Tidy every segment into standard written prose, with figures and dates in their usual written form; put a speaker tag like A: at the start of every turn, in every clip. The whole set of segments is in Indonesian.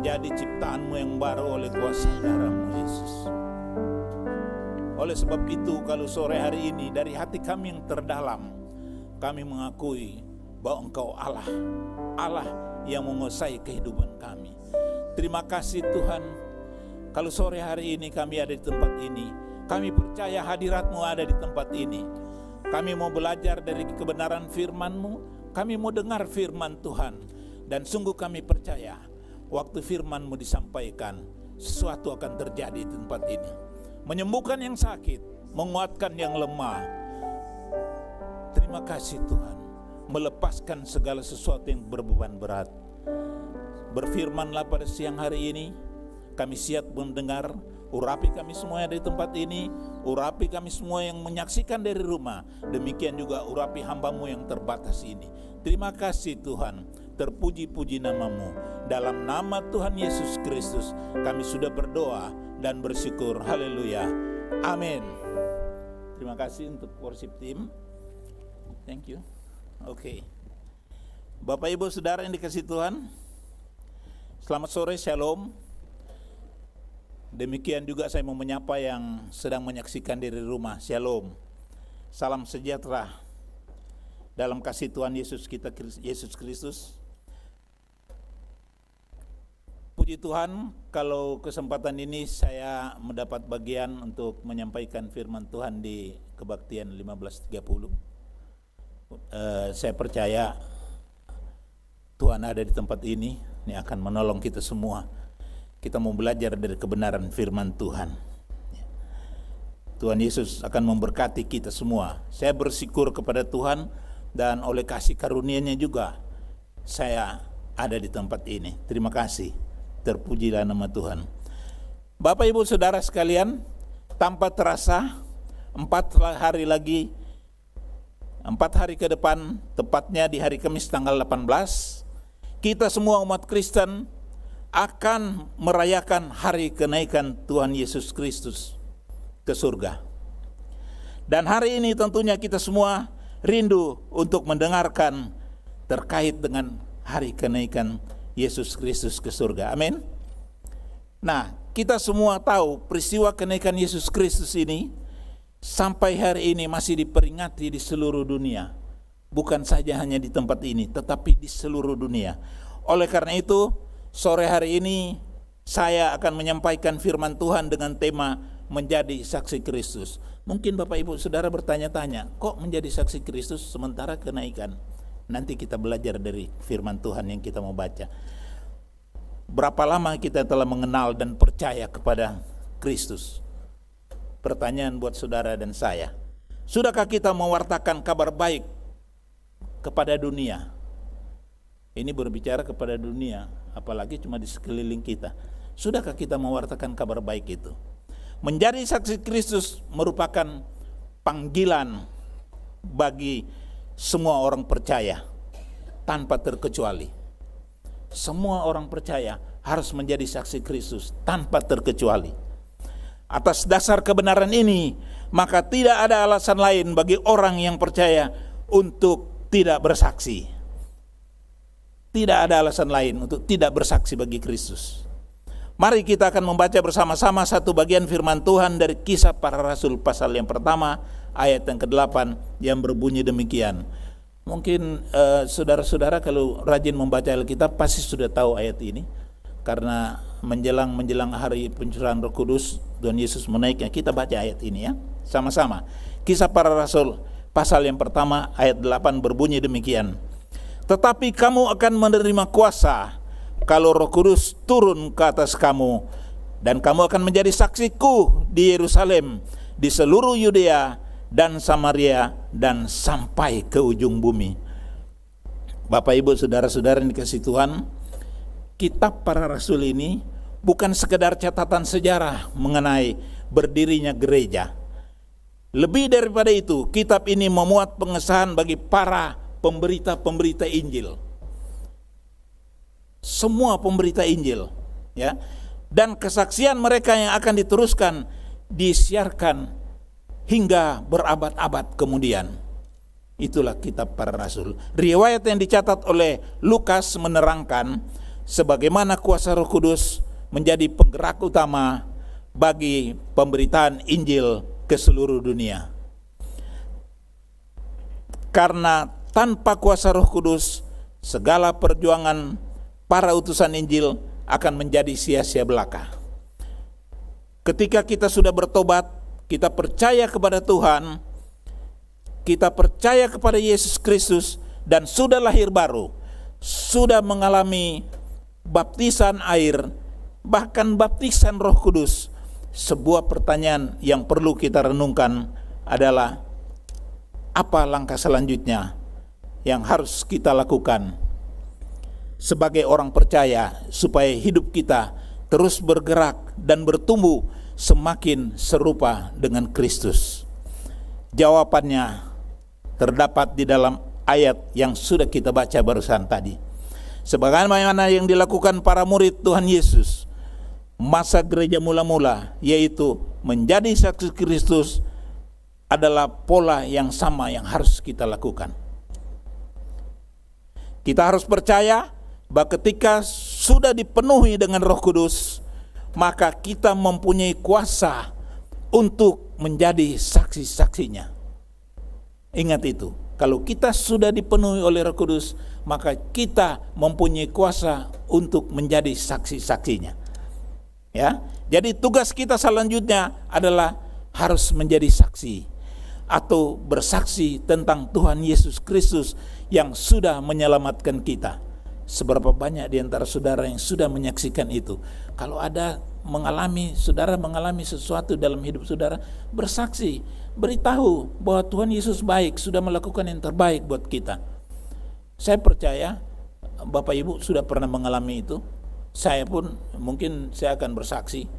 A: menjadi ciptaanmu yang baru oleh kuasa darah-Mu Yesus. Oleh sebab itu, kalau sore hari ini dari hati kami yang terdalam, kami mengakui bahwa Engkau Allah, Allah yang menguasai kehidupan kami. Terima kasih Tuhan, kalau sore hari ini kami ada di tempat ini, kami percaya hadirat-Mu ada di tempat ini. Kami mau belajar dari kebenaran firman-Mu, kami mau dengar firman Tuhan, dan sungguh kami percaya waktu firman-Mu disampaikan, sesuatu akan terjadi di tempat ini. Menyembuhkan yang sakit, menguatkan yang lemah. Terima kasih Tuhan, melepaskan segala sesuatu yang berbeban berat. Berfirmanlah pada siang hari ini, kami siap mendengar. Urapi kami semua yang di tempat ini, urapi kami semua yang menyaksikan dari rumah. Demikian juga urapi hamba-Mu yang terbatas ini. Terima kasih Tuhan, terpuji-puji nama-Mu. Dalam nama Tuhan Yesus Kristus kami sudah berdoa dan bersyukur. Haleluya. Amin. Terima kasih untuk worship team. Thank you. Oke. Bapak Ibu Saudara yang dikasihi Tuhan, selamat sore, shalom. Demikian juga saya mau menyapa yang sedang menyaksikan dari rumah, shalom. Salam sejahtera dalam kasih Tuhan Yesus kita, Yesus Kristus. Puji Tuhan, kalau kesempatan ini saya mendapat bagian untuk menyampaikan firman Tuhan di kebaktian 15.30. Saya percaya Tuhan ada di tempat ini akan menolong kita semua. Kita mau belajar dari kebenaran firman Tuhan. Tuhan Yesus akan memberkati kita semua. Saya bersyukur kepada Tuhan, dan oleh kasih karunia-Nya juga saya ada di tempat ini. Terima kasih. Terpujilah nama Tuhan. Bapak Ibu Saudara sekalian, tanpa terasa 4 hari ke depan, tepatnya di hari Kamis tanggal 18, kita semua umat Kristen akan merayakan hari kenaikan Tuhan Yesus Kristus ke surga. Dan hari ini tentunya kita semua rindu untuk mendengarkan terkait dengan hari kenaikan Yesus Kristus ke surga. Amin. Nah, kita semua tahu peristiwa kenaikan Yesus Kristus ini sampai hari ini masih diperingati di seluruh dunia. Bukan saja hanya di tempat ini, tetapi di seluruh dunia. Oleh karena itu, sore hari ini saya akan menyampaikan firman Tuhan dengan tema menjadi saksi Kristus. Mungkin Bapak Ibu Saudara bertanya-tanya, kok menjadi saksi Kristus sementara kenaikan? Nanti kita belajar dari firman Tuhan yang kita mau baca. Berapa lama kita telah mengenal dan percaya kepada Kristus? Pertanyaan buat saudara dan saya. Sudahkah kita mewartakan kabar baik kepada dunia? Ini berbicara kepada dunia, apalagi cuma di sekeliling kita. Sudahkah kita mewartakan kabar baik itu? Menjadi saksi Kristus merupakan panggilan bagi semua orang percaya tanpa terkecuali. Semua orang percaya harus menjadi saksi Kristus tanpa terkecuali. Atas dasar kebenaran ini, maka tidak ada alasan lain bagi orang yang percaya untuk tidak bersaksi. Tidak ada alasan lain untuk tidak bersaksi bagi Kristus. Mari kita akan membaca bersama-sama satu bagian firman Tuhan dari Kisah Para Rasul pasal yang pertama, ayat yang ke-8 yang berbunyi demikian. Mungkin saudara-saudara kalau rajin membaca Alkitab pasti sudah tahu ayat ini, karena menjelang hari pencurahan Roh Kudus, Tuhan Yesus menaiknya, kita baca ayat ini ya, sama-sama. Kisah Para Rasul pasal yang pertama ayat 8 berbunyi demikian. Tetapi kamu akan menerima kuasa kalau Roh Kudus turun ke atas kamu, dan kamu akan menjadi saksiku di Yerusalem, di seluruh Yudea dan Samaria, dan sampai ke ujung bumi. Bapak Ibu Saudara-saudara yang dikasihi Tuhan, Kitab Para Rasul ini bukan sekedar catatan sejarah mengenai berdirinya gereja. Lebih daripada itu, kitab ini memuat pengesahan bagi para pemberita-pemberita Injil. Semua pemberita Injil, ya. Dan kesaksian mereka yang akan diteruskan disiarkan hingga berabad-abad kemudian. Itulah Kitab Para Rasul. Riwayat yang dicatat oleh Lukas menerangkan sebagaimana kuasa Roh Kudus menjadi penggerak utama bagi pemberitaan Injil ke seluruh dunia. Karena tanpa kuasa Roh Kudus, segala perjuangan para utusan Injil akan menjadi sia-sia belaka. Ketika kita sudah bertobat, kita percaya kepada Tuhan, kita percaya kepada Yesus Kristus, dan sudah lahir baru, sudah mengalami baptisan air, bahkan baptisan Roh Kudus, sebuah pertanyaan yang perlu kita renungkan adalah, apa langkah selanjutnya yang harus kita lakukan sebagai orang percaya supaya hidup kita terus bergerak dan bertumbuh semakin serupa dengan Kristus? Jawabannya terdapat di dalam ayat yang sudah kita baca barusan tadi. Sebagaimana yang dilakukan para murid Tuhan Yesus masa gereja mula-mula, yaitu menjadi saksi Kristus, adalah pola yang sama yang harus kita lakukan. Kita harus percaya bahwa ketika sudah dipenuhi dengan Roh Kudus, maka kita mempunyai kuasa untuk menjadi saksi-saksinya. Ingat itu, kalau kita sudah dipenuhi oleh Roh Kudus, maka kita mempunyai kuasa untuk menjadi saksi-saksinya. Ya, jadi tugas kita selanjutnya adalah harus menjadi saksi atau bersaksi tentang Tuhan Yesus Kristus yang sudah menyelamatkan kita. Seberapa banyak di antara saudara yang sudah menyaksikan itu? Kalau ada saudara mengalami sesuatu dalam hidup saudara, bersaksi, beritahu bahwa Tuhan Yesus baik, sudah melakukan yang terbaik buat kita. Saya percaya Bapak Ibu sudah pernah mengalami itu. Saya pun mungkin saya akan bersaksi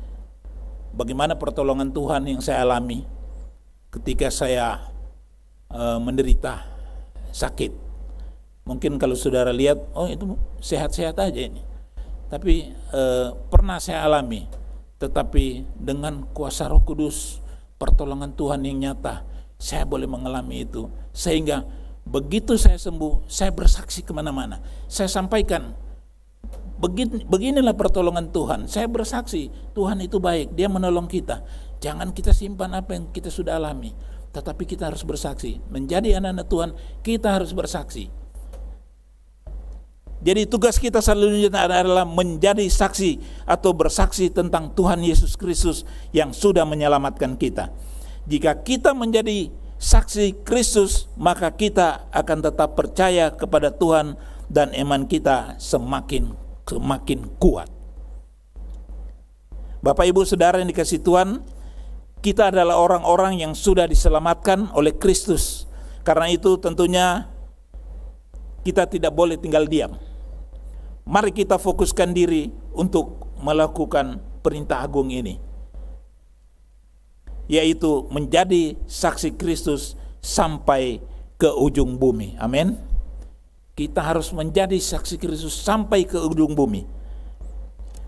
A: bagaimana pertolongan Tuhan yang saya alami ketika saya menderita sakit. Mungkin kalau saudara lihat, oh itu sehat-sehat aja ini. Tapi pernah saya alami, tetapi dengan kuasa Roh Kudus, pertolongan Tuhan yang nyata, saya boleh mengalami itu. Sehingga begitu saya sembuh, saya bersaksi kemana-mana. Saya sampaikan, beginilah pertolongan Tuhan. Saya bersaksi, Tuhan itu baik, Dia menolong kita. Jangan kita simpan apa yang kita sudah alami, tetapi kita harus bersaksi. Menjadi anak-anak Tuhan, kita harus bersaksi. Jadi tugas kita selanjutnya adalah menjadi saksi atau bersaksi tentang Tuhan Yesus Kristus yang sudah menyelamatkan kita. Jika kita menjadi saksi Kristus, maka kita akan tetap percaya kepada Tuhan dan iman kita semakin kuat. Bapak Ibu Saudara yang dikasihi Tuhan, kita adalah orang-orang yang sudah diselamatkan oleh Kristus. Karena itu tentunya kita tidak boleh tinggal diam. Mari kita fokuskan diri untuk melakukan perintah agung ini, yaitu menjadi saksi Kristus sampai ke ujung bumi. Amin. Kita harus menjadi saksi Kristus sampai ke ujung bumi.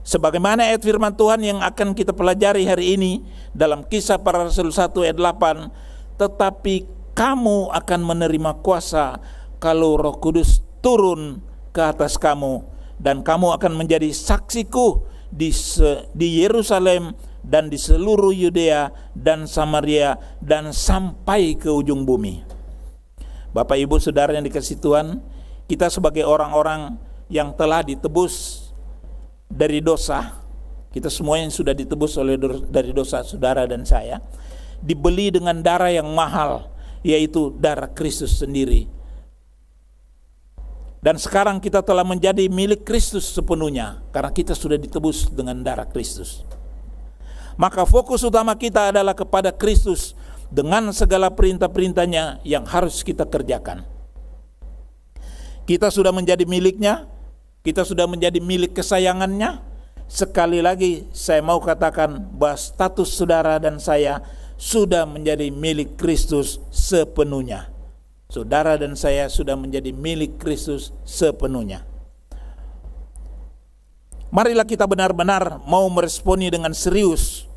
A: Sebagaimana ayat firman Tuhan yang akan kita pelajari hari ini dalam Kisah Para Rasul 1 ayat 8, tetapi kamu akan menerima kuasa kalau Roh Kudus turun ke atas kamu, dan kamu akan menjadi saksiku di Yerusalem dan di seluruh Yudea dan Samaria dan sampai ke ujung bumi. Bapak Ibu Saudara yang dikasihi Tuhan, kita sebagai orang-orang yang telah ditebus dari dosa, kita semua yang sudah ditebus dari dosa saudara dan saya, dibeli dengan darah yang mahal, yaitu darah Kristus sendiri. Dan sekarang kita telah menjadi milik Kristus sepenuhnya, karena kita sudah ditebus dengan darah Kristus. Maka fokus utama kita adalah kepada Kristus dengan segala perintah-perintahnya yang harus kita kerjakan. Kita sudah menjadi miliknya, kita sudah menjadi milik kesayangannya. Sekali lagi saya mau katakan bahwa status saudara dan saya sudah menjadi milik Kristus sepenuhnya. Saudara dan saya sudah menjadi milik Kristus sepenuhnya. Marilah kita benar-benar mau meresponi dengan serius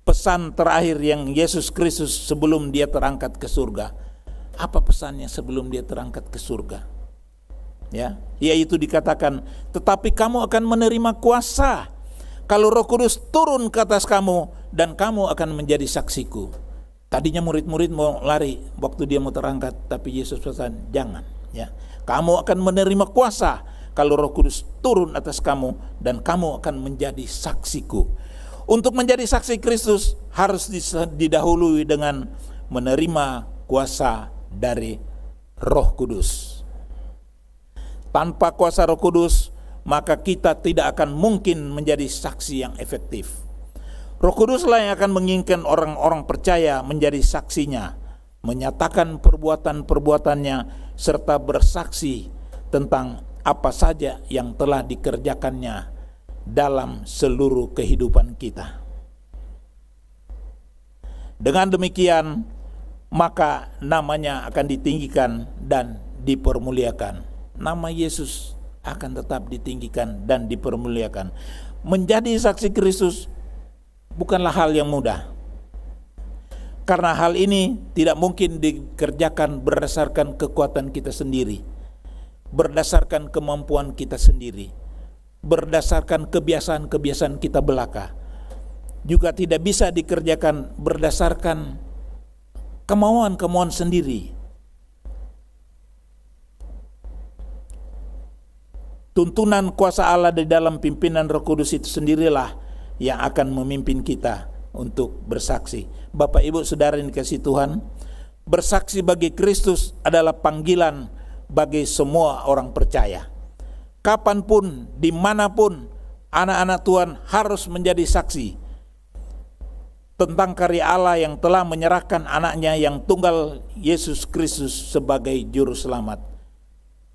A: pesan terakhir yang Yesus Kristus sebelum Dia terangkat ke surga. Apa pesannya sebelum Dia terangkat ke surga? ya, yaitu dikatakan, tetapi kamu akan menerima kuasa kalau Roh Kudus turun ke atas kamu, dan kamu akan menjadi saksiku. Tadinya murid-murid mau lari waktu dia mau terangkat, tapi Yesus pesan, jangan, ya. Kamu akan menerima kuasa kalau Roh Kudus turun atas kamu, dan kamu akan menjadi saksiku. Untuk menjadi saksi Kristus harus didahului dengan menerima kuasa dari Roh Kudus. Tanpa kuasa Roh Kudus, maka kita tidak akan mungkin menjadi saksi yang efektif. Roh Kuduslah yang akan menginginkan orang-orang percaya menjadi saksinya, menyatakan perbuatan-perbuatannya, serta bersaksi tentang apa saja yang telah dikerjakannya dalam seluruh kehidupan kita. Dengan demikian, maka namanya akan ditinggikan dan dipermuliakan. Nama Yesus akan tetap ditinggikan dan dipermuliakan. Menjadi saksi Kristus bukanlah hal yang mudah, karena hal ini tidak mungkin dikerjakan berdasarkan kekuatan kita sendiri, berdasarkan kemampuan kita sendiri, berdasarkan kebiasaan-kebiasaan kita belaka. Juga tidak bisa dikerjakan berdasarkan kemauan-kemauan sendiri. Tuntunan kuasa Allah di dalam pimpinan Roh Kudus itu sendirilah yang akan memimpin kita untuk bersaksi. Bapak, Ibu, Saudara yang dikasihi Tuhan, bersaksi bagi Kristus adalah panggilan bagi semua orang percaya. Kapanpun, dimanapun, anak-anak Tuhan harus menjadi saksi tentang karya Allah yang telah menyerahkan anaknya yang tunggal, Yesus Kristus, sebagai Juru Selamat.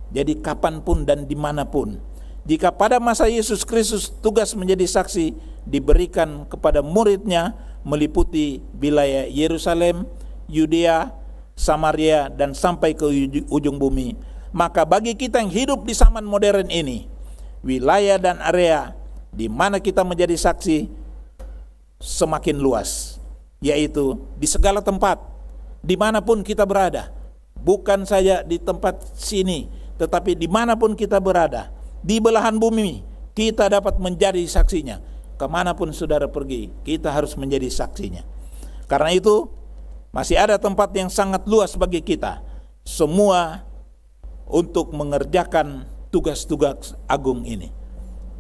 A: Jadi kapanpun dan dimanapun, jika pada masa Yesus Kristus tugas menjadi saksi diberikan kepada muridnya meliputi wilayah Yerusalem, Yudea, Samaria, dan sampai ke ujung bumi, maka bagi kita yang hidup di zaman modern ini, wilayah dan area di mana kita menjadi saksi semakin luas, yaitu di segala tempat, dimanapun kita berada. Bukan saja di tempat sini, tetapi dimanapun kita berada, di belahan bumi, kita dapat menjadi saksinya. Kemanapun saudara pergi, kita harus menjadi saksinya. Karena itu, masih ada tempat yang sangat luas bagi kita semua untuk mengerjakan tugas-tugas agung ini.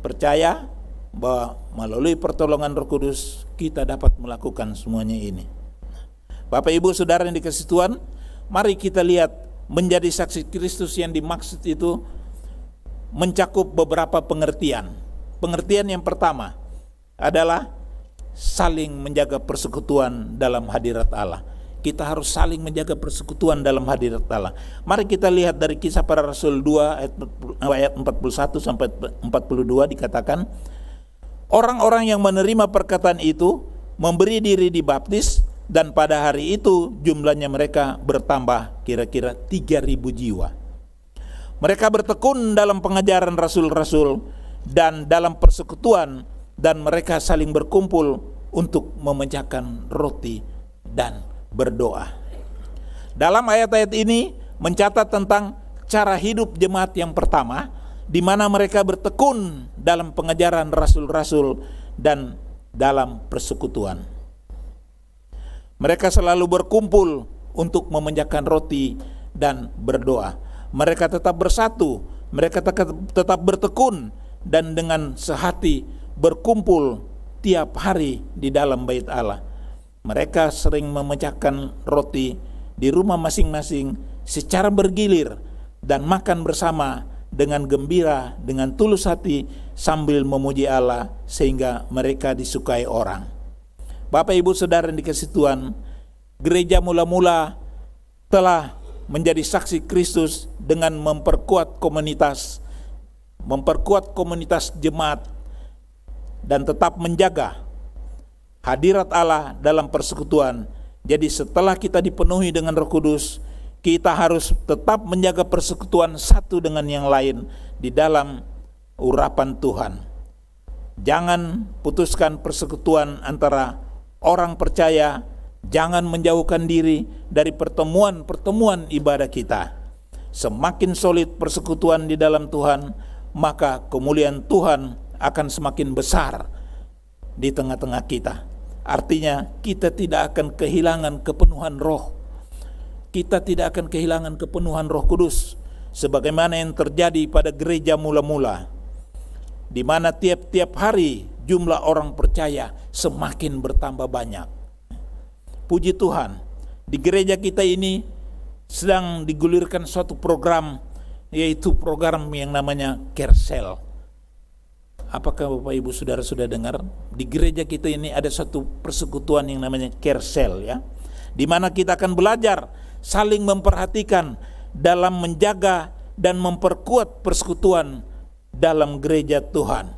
A: Percaya bahwa melalui pertolongan Roh Kudus kita dapat melakukan semuanya ini. Bapak, Ibu, Saudara yang dikasihi Tuhan, mari kita lihat menjadi saksi Kristus yang dimaksud itu mencakup beberapa pengertian. Pengertian yang pertama adalah saling menjaga persekutuan dalam hadirat Allah. Kita harus saling menjaga persekutuan dalam hadirat Allah. Mari kita lihat dari Kisah Para Rasul 2 ayat 41 sampai 42 dikatakan, orang-orang yang menerima perkataan itu memberi diri dibaptis, dan pada hari itu jumlahnya mereka bertambah kira-kira 3.000 jiwa. Mereka bertekun dalam pengajaran rasul-rasul dan dalam persekutuan, dan mereka saling berkumpul untuk memecahkan roti dan berdoa. Dalam ayat-ayat ini mencatat tentang cara hidup jemaat yang pertama, di mana mereka bertekun dalam pengajaran rasul-rasul dan dalam persekutuan. Mereka selalu berkumpul untuk memecahkan roti dan berdoa. Mereka tetap bersatu, mereka tetap bertekun, dan dengan sehati berkumpul tiap hari di dalam bait Allah. Mereka sering memecahkan roti di rumah masing-masing secara bergilir dan makan bersama dengan gembira, dengan tulus hati sambil memuji Allah sehingga mereka disukai orang. Bapak, Ibu, Saudara yang dikasihi Tuhan, gereja mula-mula telah menjadi saksi Kristus dengan memperkuat komunitas jemaat, dan tetap menjaga hadirat Allah dalam persekutuan. Jadi setelah kita dipenuhi dengan Roh Kudus, kita harus tetap menjaga persekutuan satu dengan yang lain di dalam urapan Tuhan. Jangan putuskan persekutuan antara orang percaya, jangan menjauhkan diri dari pertemuan-pertemuan ibadah kita. semakin solid persekutuan di dalam Tuhan, maka kemuliaan Tuhan akan semakin besar di tengah-tengah kita. Artinya kita tidak akan kehilangan kepenuhan roh. Kita tidak akan kehilangan kepenuhan Roh Kudus sebagaimana yang terjadi pada gereja mula-mula, di mana tiap-tiap hari jumlah orang percaya semakin bertambah banyak. Puji Tuhan, di gereja kita ini sedang digulirkan suatu program, yaitu program yang namanya Kersel. Apakah Bapak Ibu Saudara sudah dengar? Di gereja kita ini ada satu persekutuan yang namanya Kersel, ya, di mana kita akan belajar saling memperhatikan dalam menjaga dan memperkuat persekutuan dalam gereja Tuhan.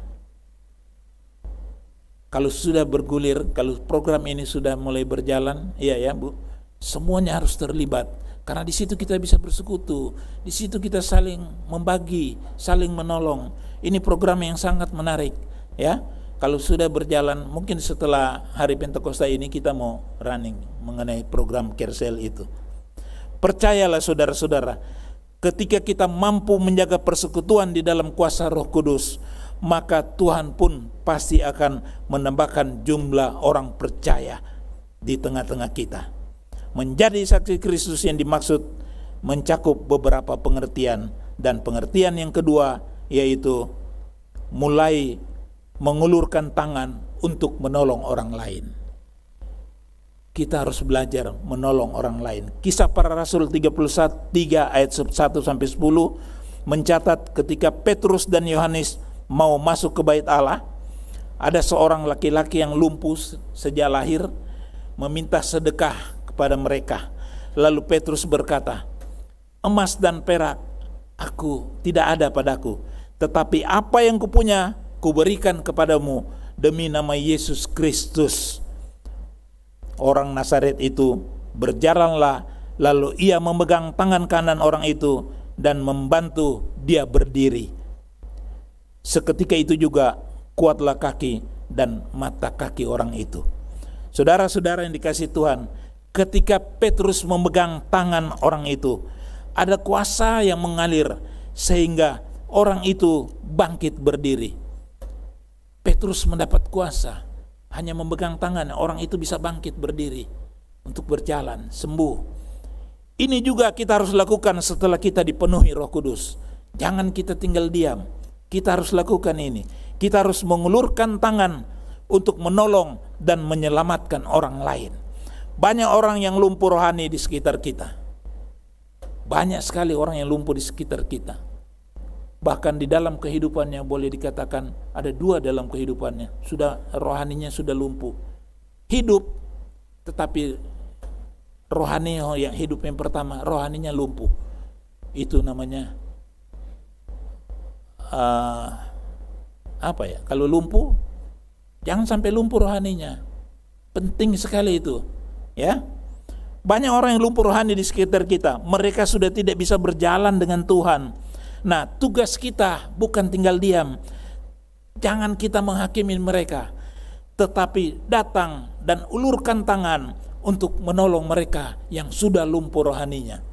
A: Kalau sudah bergulir, kalau program ini sudah mulai berjalan, ya Bu, semuanya harus terlibat. Karena di situ kita bisa bersekutu, di situ kita saling membagi, saling menolong. Ini program yang sangat menarik, ya. Kalau sudah berjalan, mungkin setelah hari Pentakosta ini kita mau running mengenai program Kersel itu. Percayalah saudara-saudara, ketika kita mampu menjaga persekutuan di dalam kuasa Roh Kudus, maka Tuhan pun pasti akan menambahkan jumlah orang percaya di tengah-tengah kita. Menjadi saksi Kristus yang dimaksud mencakup beberapa pengertian, dan pengertian yang kedua yaitu mulai mengulurkan tangan untuk menolong orang lain. Kita harus belajar menolong orang lain. Kisah Para Rasul 3 ayat 1-10 mencatat ketika Petrus dan Yohanes mau masuk ke bait Allah, ada seorang laki-laki yang lumpuh sejak lahir meminta sedekah kepada mereka. Lalu Petrus berkata, "Emas dan perak aku tidak ada padaku, tetapi apa yang kupunya kuberikan kepadamu demi nama Yesus Kristus." Orang Nazaret itu berjalanlah, lalu ia memegang tangan kanan orang itu dan membantu dia berdiri. Seketika itu juga kuatlah kaki dan mata kaki orang itu. Saudara-saudara yang dikasihi Tuhan, ketika Petrus memegang tangan orang itu, ada kuasa yang mengalir sehingga orang itu bangkit berdiri. Petrus mendapat kuasa, hanya memegang tangan orang itu bisa bangkit berdiri untuk berjalan, sembuh. Ini juga kita harus lakukan setelah kita dipenuhi Roh Kudus. Jangan kita tinggal diam. Kita harus lakukan ini. Kita harus mengulurkan tangan untuk menolong dan menyelamatkan orang lain. Banyak orang yang lumpuh rohani di sekitar kita. Banyak sekali orang yang lumpuh di sekitar kita. Bahkan di dalam kehidupannya boleh dikatakan ada dua dalam kehidupannya. Sudah rohaninya sudah lumpuh. Hidup tetapi rohani yang hidup yang pertama rohaninya lumpuh. Itu namanya kalau lumpuh, jangan sampai lumpuh rohaninya. Penting sekali itu, ya. Banyak orang yang lumpuh rohani di sekitar kita. Mereka sudah tidak bisa berjalan dengan Tuhan. Nah, tugas kita bukan tinggal diam. Jangan kita menghakimi mereka, tetapi datang dan ulurkan tangan untuk menolong mereka yang sudah lumpuh rohaninya.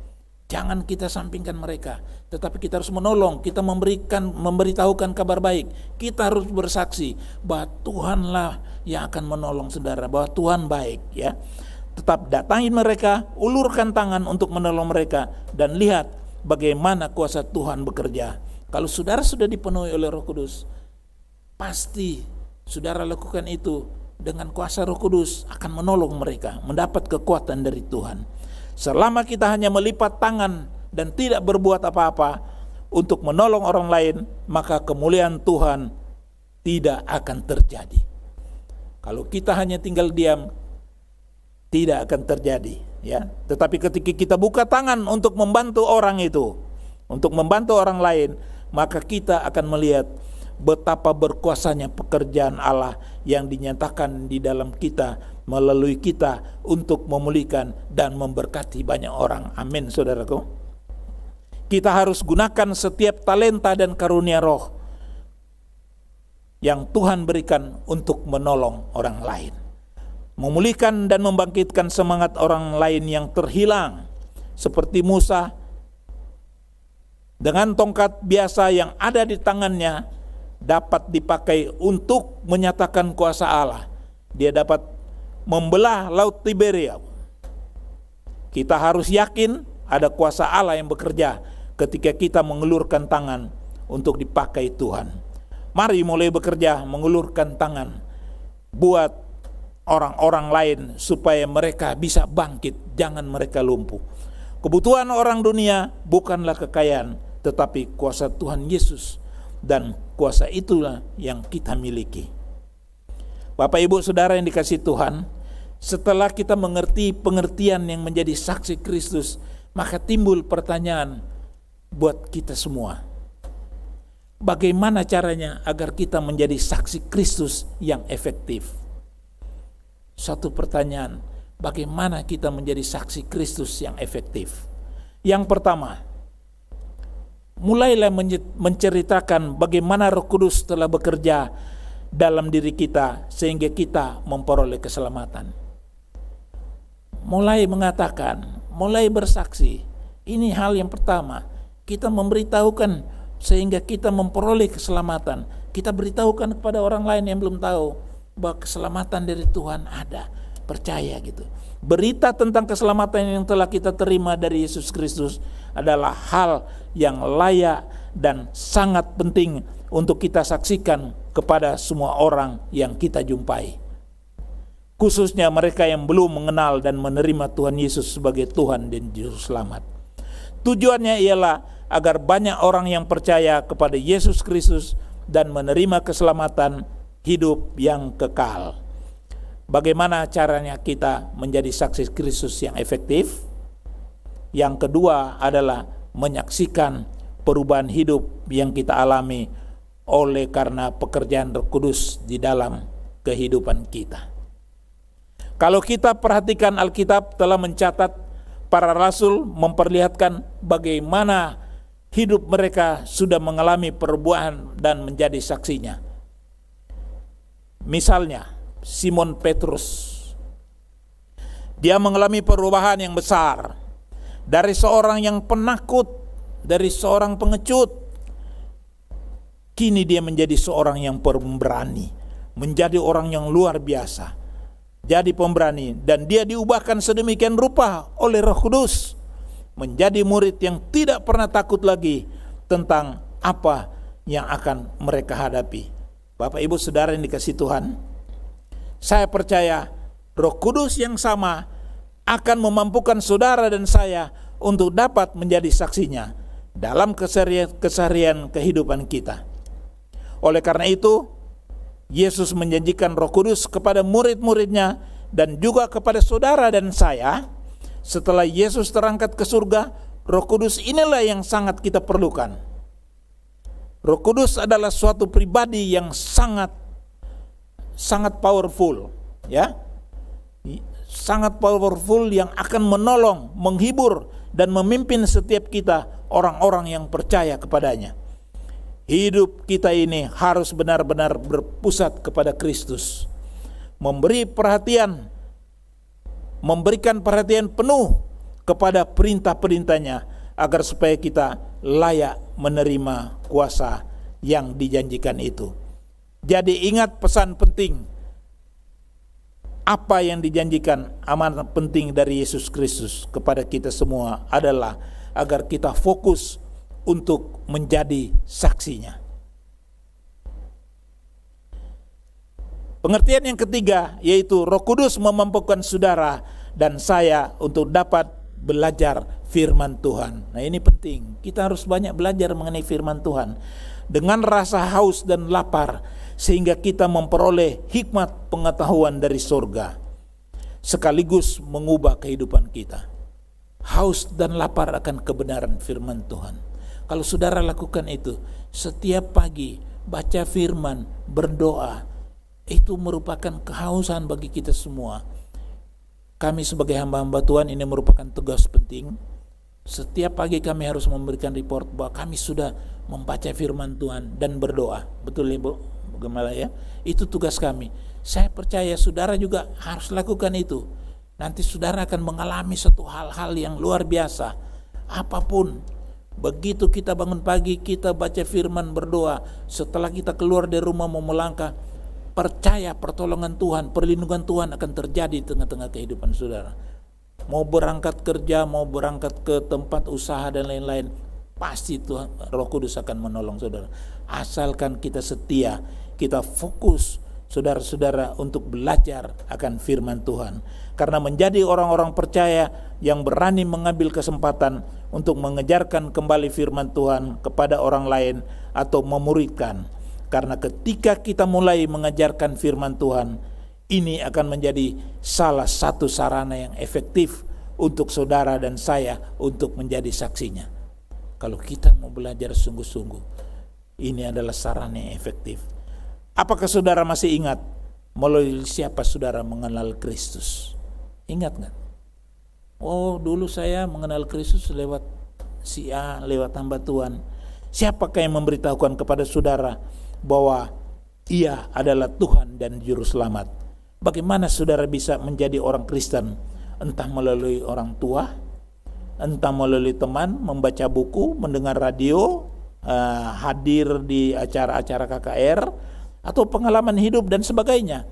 A: Jangan kita sampingkan mereka, tetapi kita harus menolong, kita memberitahukan kabar baik. Kita harus bersaksi bahwa Tuhanlah yang akan menolong saudara, bahwa Tuhan baik, ya. Tetap datangi mereka, ulurkan tangan untuk menolong mereka, dan lihat bagaimana kuasa Tuhan bekerja. Kalau saudara sudah dipenuhi oleh Roh Kudus, pasti saudara lakukan itu dengan kuasa Roh Kudus akan menolong mereka, mendapat kekuatan dari Tuhan. Selama kita hanya melipat tangan dan tidak berbuat apa-apa untuk menolong orang lain, maka kemuliaan Tuhan tidak akan terjadi. Kalau kita hanya tinggal diam, tidak akan terjadi, ya. Tetapi ketika kita buka tangan untuk membantu orang itu, untuk membantu orang lain, maka kita akan melihat betapa berkuasanya pekerjaan Allah yang dinyatakan di dalam kita, melalui kita untuk memulihkan dan memberkati banyak orang. Amin, saudaraku. Kita harus gunakan setiap talenta dan karunia roh yang Tuhan berikan untuk menolong orang lain, memulihkan dan membangkitkan semangat orang lain yang terhilang, seperti Musa dengan tongkat biasa yang ada di tangannya dapat dipakai untuk menyatakan kuasa Allah. Dia dapat membelah laut Tiberia. Kita harus yakin ada kuasa Allah yang bekerja ketika kita mengulurkan tangan untuk dipakai Tuhan. Mari mulai bekerja mengulurkan tangan buat orang-orang lain supaya mereka bisa bangkit, jangan mereka lumpuh. Kebutuhan orang dunia bukanlah kekayaan, tetapi kuasa Tuhan Yesus, dan kuasa itulah yang kita miliki. Bapak Ibu Saudara yang dikasihi Tuhan, setelah kita mengerti pengertian yang menjadi saksi Kristus, maka timbul pertanyaan buat kita semua. Bagaimana caranya agar kita menjadi saksi Kristus yang efektif? Satu pertanyaan, bagaimana kita menjadi saksi Kristus yang efektif? Yang pertama, mulailah menceritakan bagaimana Roh Kudus telah bekerja dalam diri kita sehingga kita memperoleh keselamatan. Mulai mengatakan, mulai bersaksi. Ini hal yang pertama. Kita memberitahukan sehingga kita memperoleh keselamatan. Kita beritahukan kepada orang lain yang belum tahu bahwa keselamatan dari Tuhan ada. Percaya gitu. Berita tentang keselamatan yang telah kita terima dari Yesus Kristus adalah hal yang layak dan sangat penting untuk kita saksikan kepada semua orang yang kita jumpai. Khususnya mereka yang belum mengenal dan menerima Tuhan Yesus sebagai Tuhan dan Juru Selamat. Tujuannya ialah agar banyak orang yang percaya kepada Yesus Kristus dan menerima keselamatan hidup yang kekal. Bagaimana caranya kita menjadi saksi Kristus yang efektif? Yang kedua adalah menyaksikan perubahan hidup yang kita alami oleh karena pekerjaan Roh Kudus di dalam kehidupan kita. Kalau kita perhatikan Alkitab telah mencatat para rasul memperlihatkan bagaimana hidup mereka sudah mengalami perubahan dan menjadi saksinya. Misalnya, Simon Petrus. Dia mengalami perubahan yang besar. Dari seorang yang penakut, dari seorang pengecut, kini dia menjadi seorang yang pemberani, menjadi orang yang luar biasa, jadi pemberani, dan dia diubahkan sedemikian rupa oleh Roh Kudus, menjadi murid yang tidak pernah takut lagi tentang apa yang akan mereka hadapi. Bapak Ibu Saudara yang dikasihi Tuhan, saya percaya Roh Kudus yang sama akan memampukan saudara dan saya untuk dapat menjadi saksinya dalam keseharian kehidupan kita. Oleh karena itu, Yesus menjanjikan Roh Kudus kepada murid-muridnya dan juga kepada saudara dan saya. Setelah Yesus terangkat ke surga, Roh Kudus inilah yang sangat kita perlukan. Roh Kudus adalah suatu pribadi yang sangat powerful, ya. Sangat powerful yang akan menolong, menghibur dan memimpin setiap kita orang-orang yang percaya kepadanya. Hidup kita ini harus benar-benar berpusat kepada Kristus. Memberikan perhatian penuh kepada perintah-perintahnya agar supaya kita layak menerima kuasa yang dijanjikan itu. Jadi ingat pesan penting. Apa yang dijanjikan, amanat penting dari Yesus Kristus kepada kita semua adalah agar kita fokus untuk menjadi saksinya. Pengertian yang ketiga yaitu Roh Kudus memampukan saudara dan saya untuk dapat belajar firman Tuhan. Nah, ini penting. Kita harus banyak belajar mengenai firman Tuhan dengan rasa haus dan lapar, sehingga kita memperoleh hikmat pengetahuan dari surga, sekaligus mengubah kehidupan kita. Haus dan lapar akan kebenaran firman Tuhan. Kalau saudara lakukan itu, setiap pagi baca firman, berdoa, itu merupakan kehausan bagi kita semua. Kami sebagai hamba-hamba Tuhan, ini merupakan tugas penting. Setiap pagi kami harus memberikan report bahwa kami sudah membaca firman Tuhan dan berdoa. Betul Ibu Gembala ya? Itu tugas kami. Saya percaya saudara juga harus lakukan itu. Nanti saudara akan mengalami satu hal-hal yang luar biasa. Apapun Begitu kita bangun pagi, kita baca firman, berdoa. Setelah kita keluar dari rumah mau melangkah, percaya pertolongan Tuhan, perlindungan Tuhan akan terjadi di tengah-tengah kehidupan saudara. Mau berangkat kerja, mau berangkat ke tempat usaha dan lain-lain, pasti Tuhan, Roh Kudus akan menolong saudara. Asalkan kita setia, kita fokus saudara-saudara untuk belajar akan firman Tuhan. Karena menjadi orang-orang percaya yang berani mengambil kesempatan untuk mengejarkan kembali firman Tuhan kepada orang lain atau memuridkan. Karena ketika kita mulai mengajarkan firman Tuhan, ini akan menjadi salah satu sarana yang efektif untuk saudara dan saya untuk menjadi saksinya. Kalau kita mau belajar sungguh-sungguh, ini adalah sarana yang efektif. Apakah saudara masih ingat melalui siapa saudara mengenal Kristus? Ingat nggak? Oh, dulu saya mengenal Kristus lewat si A, lewat hamba Tuhan. Siapakah yang memberitahukan kepada saudara bahwa Ia adalah Tuhan dan Juru Selamat? Bagaimana saudara bisa menjadi orang Kristen? Entah melalui orang tua, entah melalui teman, membaca buku, mendengar radio, hadir di acara-acara KKR, atau pengalaman hidup dan sebagainya.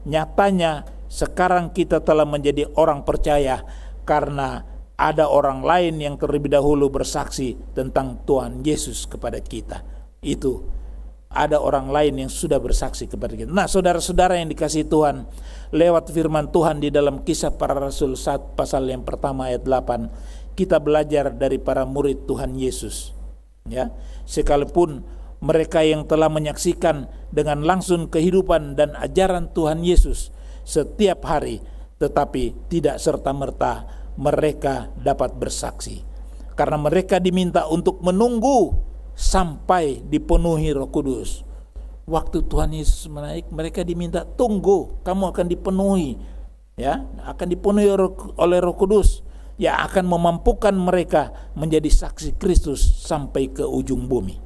A: Nyatanya sekarang kita telah menjadi orang percaya karena ada orang lain yang terlebih dahulu bersaksi tentang Tuhan Yesus kepada kita. Itu ada orang lain yang sudah bersaksi kepada kita. Nah, saudara-saudara yang dikasihi Tuhan, lewat firman Tuhan di dalam Kisah Para Rasul 1 pasal yang pertama ayat 8, kita belajar dari para murid Tuhan Yesus. Ya, sekalipun mereka yang telah menyaksikan dengan langsung kehidupan dan ajaran Tuhan Yesus setiap hari, tetapi tidak serta-merta mereka dapat bersaksi. Karena mereka diminta untuk menunggu sampai dipenuhi Roh Kudus. Waktu Tuhan Yesus menaik, mereka diminta tunggu, kamu akan dipenuhi, ya, akan dipenuhi oleh Roh Kudus, yang akan memampukan mereka menjadi saksi Kristus sampai ke ujung bumi.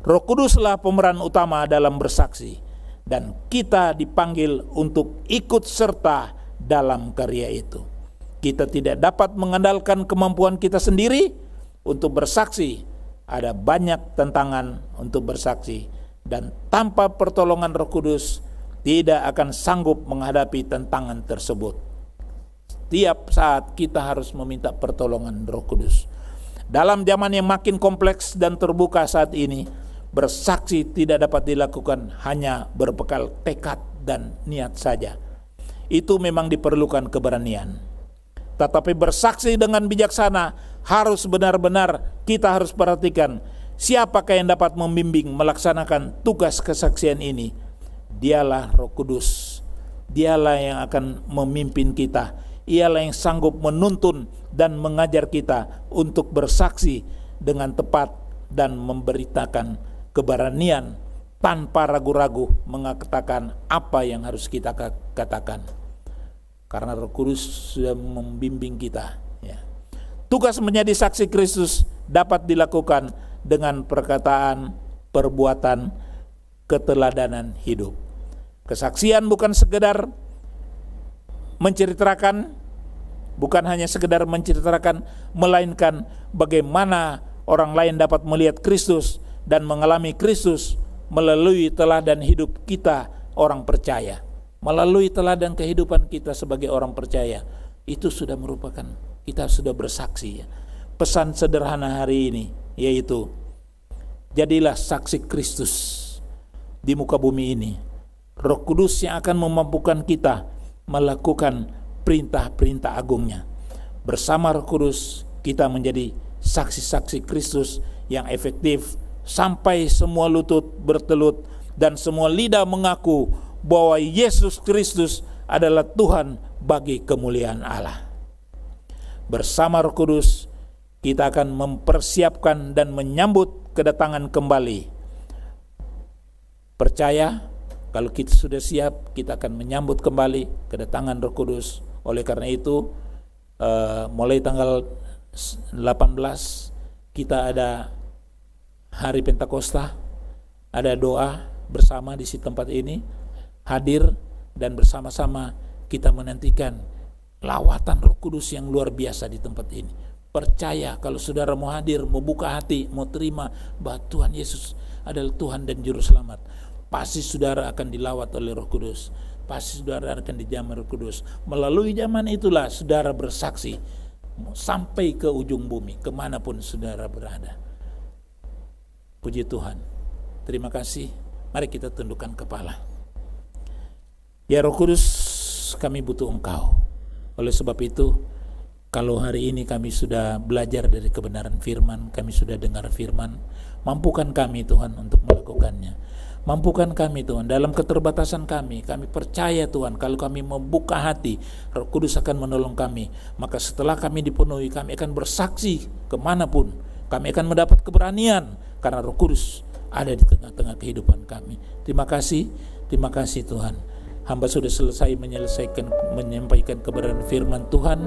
A: Roh Kuduslah pemeran utama dalam bersaksi, dan kita dipanggil untuk ikut serta dalam karya itu. Kita tidak dapat mengandalkan kemampuan kita sendiri untuk bersaksi. Ada banyak tantangan untuk bersaksi, dan tanpa pertolongan Roh Kudus tidak akan sanggup menghadapi tantangan tersebut. Setiap saat kita harus meminta pertolongan Roh Kudus. Dalam zaman yang makin kompleks dan terbuka saat ini, bersaksi tidak dapat dilakukan hanya berbekal tekad dan niat saja. Itu memang diperlukan keberanian. Tetapi bersaksi dengan bijaksana harus benar-benar kita harus perhatikan siapakah yang dapat membimbing melaksanakan tugas kesaksian ini. Dialah Roh Kudus. Dialah yang akan memimpin kita. Ialah yang sanggup menuntun dan mengajar kita untuk bersaksi dengan tepat dan memberitakan keberanian tanpa ragu-ragu mengatakan apa yang harus kita katakan. Karena Roh Kudus sudah membimbing kita. Ya. Tugas menjadi saksi Kristus dapat dilakukan dengan perkataan, perbuatan, keteladanan hidup. Kesaksian bukan sekedar menceritakan, bukan hanya sekedar menceritakan, melainkan bagaimana orang lain dapat melihat Kristus dan mengalami Kristus melalui teladan hidup kita orang percaya. Melalui teladan kehidupan kita sebagai orang percaya, itu sudah merupakan kita sudah bersaksi. Ya. Pesan sederhana hari ini yaitu jadilah saksi Kristus di muka bumi ini. Roh Kudus yang akan memampukan kita melakukan perintah-perintah agungnya. Bersama Roh Kudus kita menjadi saksi-saksi Kristus yang efektif sampai semua lutut bertelut dan semua lidah mengaku bahwa Yesus Kristus adalah Tuhan bagi kemuliaan Allah. Bersama Roh Kudus kita akan mempersiapkan dan menyambut kedatangan kembali. Percaya kalau kita sudah siap, kita akan menyambut kembali kedatangan Roh Kudus. Oleh karena itu mulai tanggal 18 kita ada hari Pentakosta, ada doa bersama di tempat ini, hadir dan bersama-sama kita menantikan lawatan Roh Kudus yang luar biasa di tempat ini. percaya kalau saudara mau hadir, mau buka hati, mau terima bahwa Tuhan Yesus adalah Tuhan dan Juru Selamat, pasti saudara akan dilawat oleh Roh Kudus. Pasti saudara akan dijamah Roh Kudus. Melalui zaman itulah saudara bersaksi sampai ke ujung bumi, kemanapun saudara berada. Puji Tuhan. Terima kasih. Mari kita tundukkan kepala. Ya Roh Kudus, kami butuh Engkau. Oleh sebab itu, kalau hari ini kami sudah belajar dari kebenaran firman, kami sudah dengar firman, mampukan kami Tuhan untuk melakukannya. Mampukan kami Tuhan, dalam keterbatasan kami percaya Tuhan, kalau kami membuka hati, Roh Kudus akan menolong kami. Maka setelah kami dipenuhi, kami akan bersaksi kemanapun. Kami akan mendapat keberanian, karena Roh Kudus ada di tengah-tengah kehidupan kami. Terima kasih Tuhan. Hamba sudah selesai menyampaikan kebenaran firman Tuhan.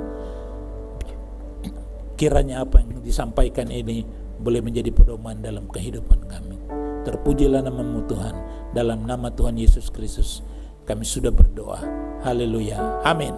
A: Kiranya apa yang disampaikan ini boleh menjadi pedoman dalam kehidupan kami. Terpujilah nama-Mu Tuhan. Dalam nama Tuhan Yesus Kristus kami sudah berdoa. Haleluya. Amin.